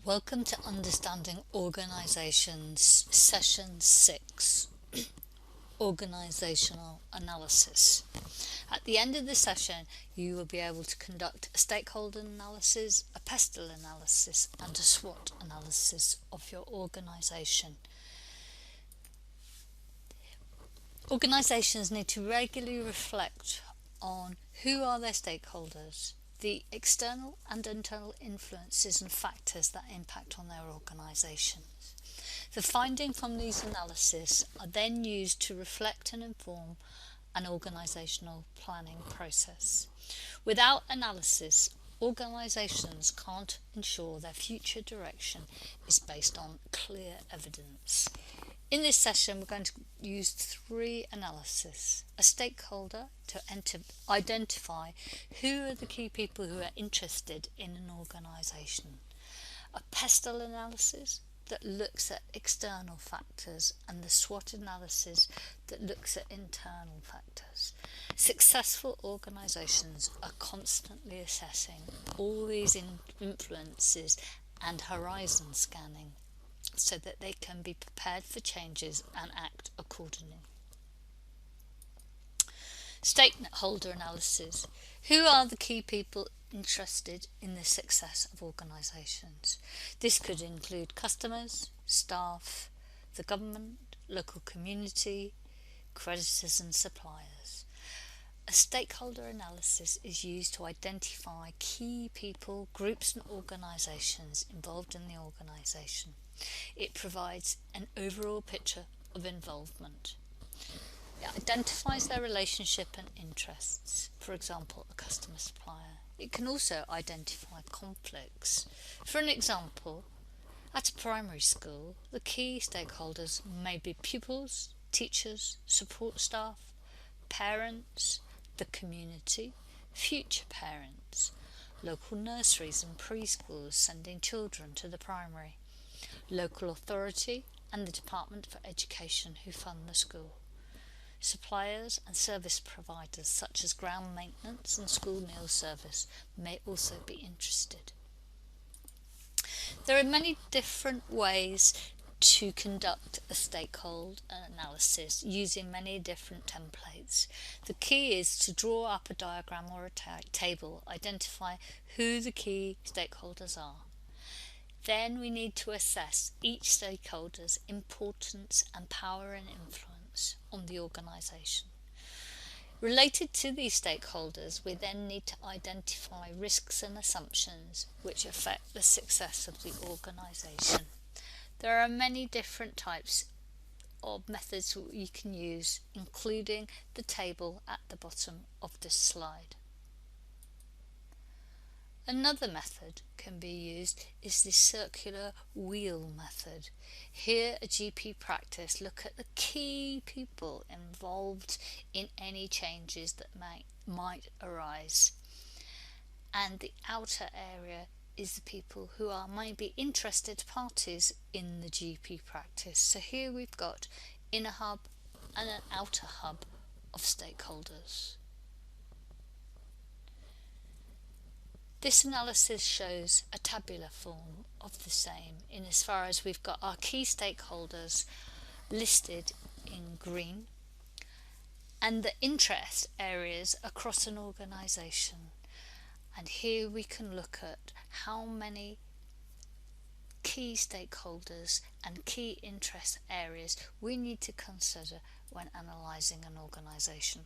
Welcome to Understanding Organisations, Session 6, Organisational Analysis. At the end of the session, you will be able to conduct a stakeholder analysis, a pestle analysis, and a SWOT analysis of your organisation. Organisations need to regularly reflect on who are their stakeholders, the external and internal influences and factors that impact on their organisations. The findings from these analyses are then used to reflect and inform an organisational planning process. Without analysis, organisations can't ensure their future direction is based on clear evidence. In this session, we're going to use 3 analyses. A stakeholder to identify who are the key people who are interested in an organisation. A pestle analysis that looks at external factors, and the SWOT analysis that looks at internal factors. Successful organisations are constantly assessing all these influences and horizon scanning, so that they can be prepared for changes and act accordingly. Stakeholder analysis. Who are the key people interested in the success of organisations? This could include customers, staff, the government, local community, creditors and suppliers. A stakeholder analysis is used to identify key people, groups and organisations involved in the organisation. It provides an overall picture of involvement. It identifies their relationship and interests, for example, a customer supplier. It can also identify conflicts. For an example, at a primary school, the key stakeholders may be pupils, teachers, support staff, parents, the community, future parents, local nurseries and preschools sending children to the primary, local authority and the Department for Education who fund the school. Suppliers and service providers such as ground maintenance and school meal service may also be interested. There are many different ways to conduct a stakeholder analysis using many different templates. The key is to draw up a diagram or a table, identify who the key stakeholders are. Then we need to assess each stakeholder's importance and power and influence on the organisation. Related to these stakeholders, we then need to identify risks and assumptions which affect the success of the organisation. There are many different types of methods you can use, including the table at the bottom of this slide. Another method can be used is the circular wheel method. Here a GP practice look at the key people involved in any changes that might arise, and the outer area is the people who are maybe interested parties in the GP practice. So here we've got inner hub and an outer hub of stakeholders. This analysis shows a tabular form of the same in as far as we've got our key stakeholders listed in green and the interest areas across an organisation. And here we can look at how many key stakeholders and key interest areas we need to consider when analysing an organisation.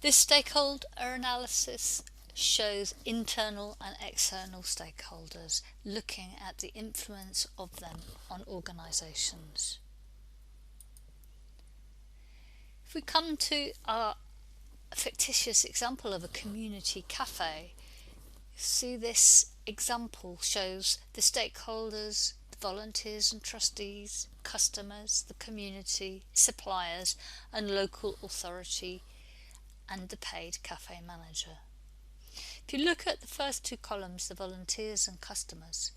This stakeholder analysis shows internal and external stakeholders, looking at the influence of them on organisations. If we come to our fictitious example of a community cafe, see this example shows the stakeholders, the volunteers and trustees, customers, the community, suppliers and local authority and the paid cafe manager. If you look at the first 2 columns, the volunteers and customers,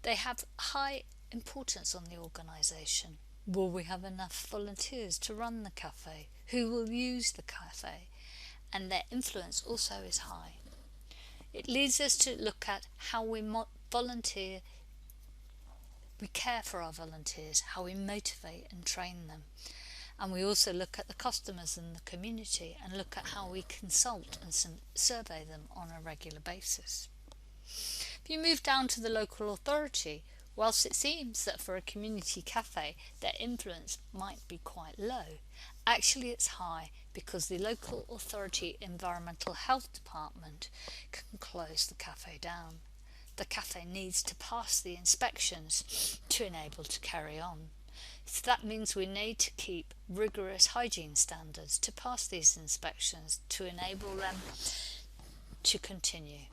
they have high importance on the organisation. Will we have enough volunteers to run the cafe? Who will use the cafe? And their influence also is high. It leads us to look at how we volunteer, we care for our volunteers, how we motivate and train them. And we also look at the customers and the community and look at how we consult and survey them on a regular basis. If you move down to the local authority, whilst it seems that for a community cafe their influence might be quite low, actually it's high because the local authority environmental health department can close the cafe down. The cafe needs to pass the inspections to enable to carry on. So that means we need to keep rigorous hygiene standards to pass these inspections to enable them to continue.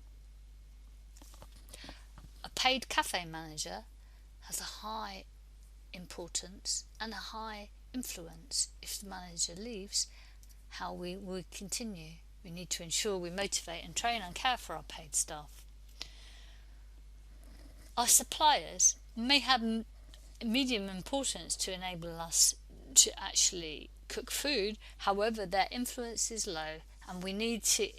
A paid cafe manager has a high importance and a high influence. If the manager leaves, how we will continue. We need to ensure we motivate and train and care for our paid staff. Our suppliers may have medium importance to enable us to actually cook food, however their influence is low and we need to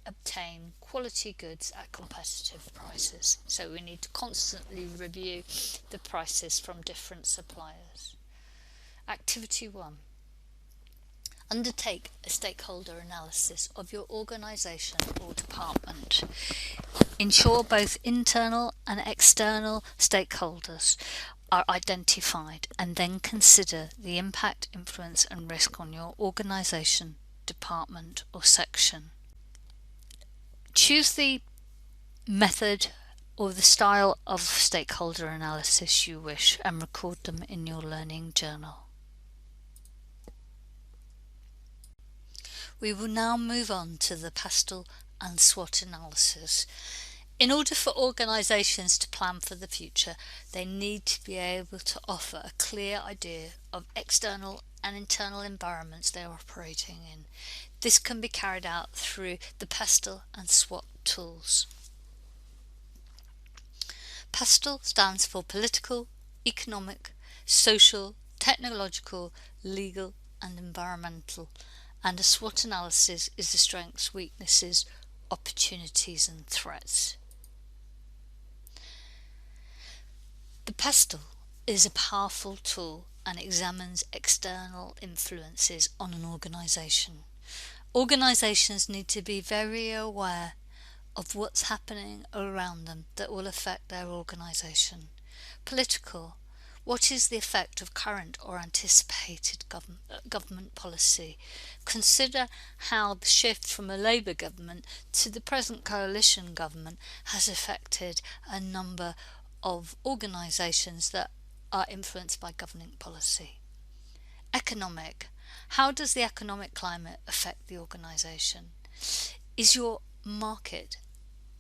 obtain quality goods at competitive prices. So we need to constantly review the prices from different suppliers. Activity 1. Undertake a stakeholder analysis of your organisation or department. Ensure both internal and external stakeholders are identified and then consider the impact, influence and risk on your organisation, department or section. Choose the method or the style of stakeholder analysis you wish and record them in your learning journal. We will now move on to the PASTEL and SWOT analysis. In order for organisations to plan for the future, they need to be able to offer a clear idea of external and internal environments they are operating in. This can be carried out through the PASTEL and SWOT tools. PASTEL stands for political, economic, social, technological, legal and environmental, and a SWOT analysis is the strengths, weaknesses, opportunities and threats. The PASTEL is a powerful tool and examines external influences on an organisation. Organisations need to be very aware of what's happening around them that will affect their organisation. Political. What is the effect of current or anticipated government policy? Consider how the shift from a Labour government to the present coalition government has affected a number of organisations that are influenced by government policy. Economic. How does the economic climate affect the organisation? Is your market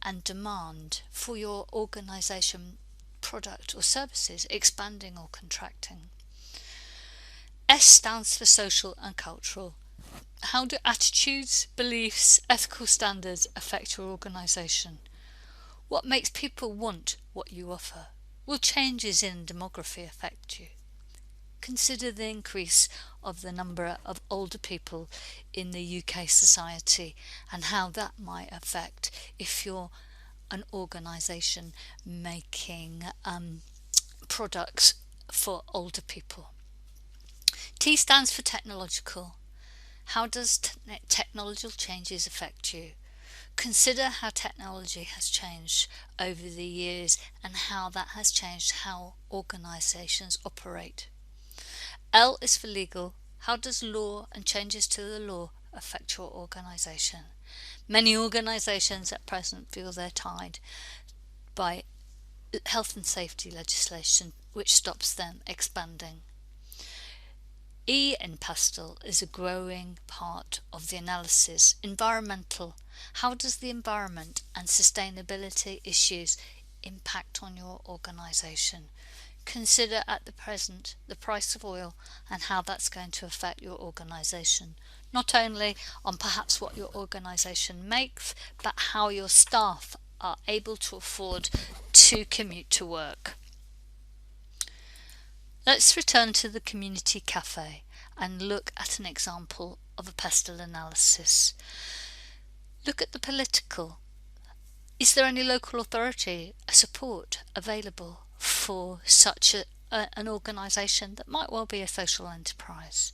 and demand for your organisation product or services expanding or contracting? S stands for social and cultural. How do attitudes, beliefs, ethical standards affect your organisation? What makes people want what you offer? Will changes in demography affect you? Consider the increase of the number of older people in the UK society and how that might affect if you're an organisation making products for older people. T stands for technological. How does technological changes affect you? Consider how technology has changed over the years and how that has changed how organisations operate. L is for legal. How does law and changes to the law affect your organisation? Many organisations at present feel they're tied by health and safety legislation which stops them expanding. E in PASTEL is a growing part of the analysis. Environmental. How does the environment and sustainability issues impact on your organisation? Consider at the present the price of oil and how that's going to affect your organisation. Not only on perhaps what your organisation makes, but how your staff are able to afford to commute to work. Let's return to the community cafe and look at an example of a PASTEL analysis. Look at the political. Is there any local authority support available for such an organisation that might well be a social enterprise?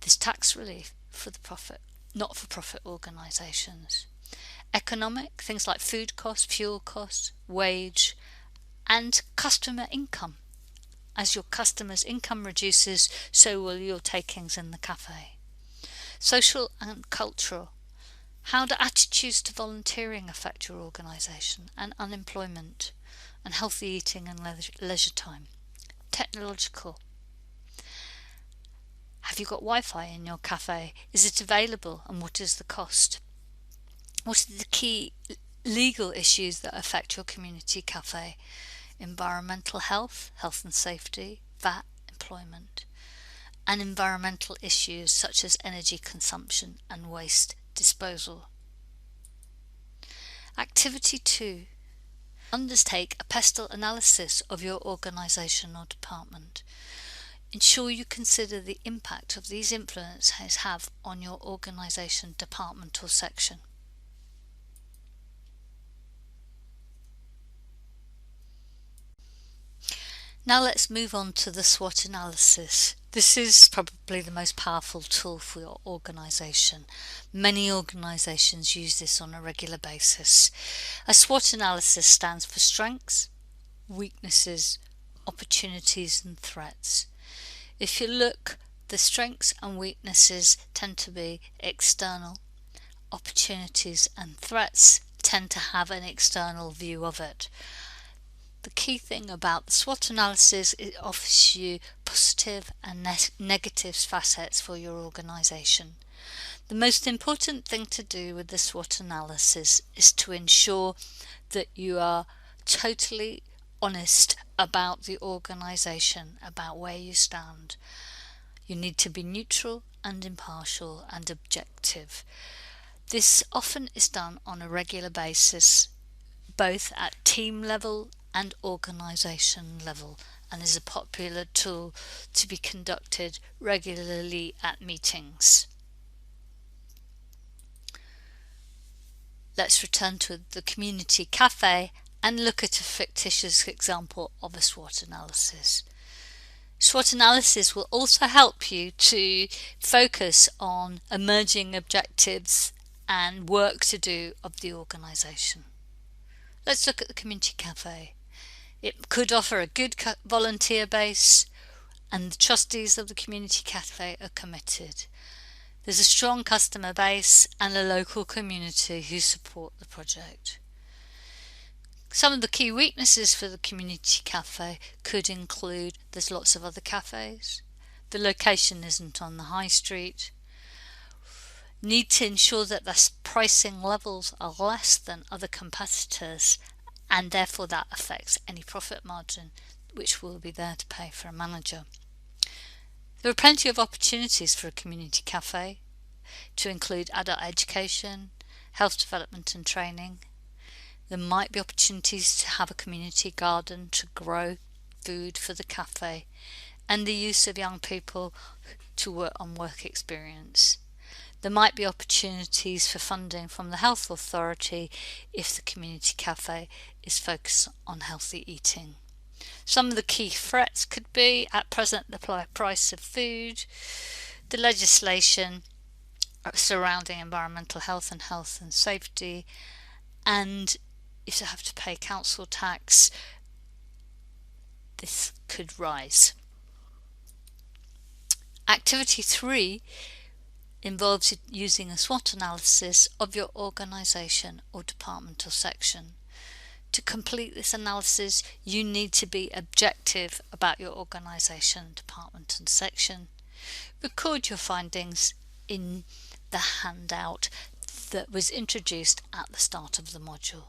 There's tax relief for the not-for-profit organisations. Economic, things like food costs, fuel costs, wage, and customer income. As your customers' income reduces, so will your takings in the cafe. Social and cultural. How do attitudes to volunteering affect your organisation, and unemployment, and healthy eating and leisure time? Technological. Have you got Wi-Fi in your cafe? Is it available, and what is the cost? What are the key legal issues that affect your community cafe? Environmental health, health and safety, VAT, employment, and environmental issues such as energy consumption and waste disposal. Activity 2. Undertake a pestle analysis of your organisation or department. Ensure you consider the impact of these influences have on your organisation, department or section. Now let's move on to the SWOT analysis. This is probably the most powerful tool for your organisation. Many organisations use this on a regular basis. A SWOT analysis stands for strengths, weaknesses, opportunities and threats. If you look, the strengths and weaknesses tend to be external. Opportunities and threats tend to have an external view of it. The key thing about the SWOT analysis is it offers you positive and negative facets for your organisation. The most important thing to do with the SWOT analysis is to ensure that you are totally honest about the organisation, about where you stand. You need to be neutral and impartial and objective. This often is done on a regular basis, both at team level and organisation level, and is a popular tool to be conducted regularly at meetings. Let's return to the community cafe and look at a fictitious example of a SWOT analysis. SWOT analysis will also help you to focus on emerging objectives and work to do of the organisation. Let's look at the community cafe. It could offer a good volunteer base, and the trustees of the community cafe are committed. There's a strong customer base and a local community who support the project. Some of the key weaknesses for the community cafe could include there's lots of other cafes, the location isn't on the high street, need to ensure that the pricing levels are less than other competitors, and therefore that affects any profit margin which will be there to pay for a manager. There are plenty of opportunities for a community cafe to include adult education, health development and training. There might be opportunities to have a community garden to grow food for the cafe, and the use of young people to work on work experience. There might be opportunities for funding from the health authority if the community cafe is focused on healthy eating. Some of the key threats could be, at present, the price of food, the legislation surrounding environmental health and safety, and if you have to pay council tax, this could rise. Activity 3 involves using a SWOT analysis of your organisation or department or section. To complete this analysis, you need to be objective about your organisation, department and section. Record your findings in the handout that was introduced at the start of the module.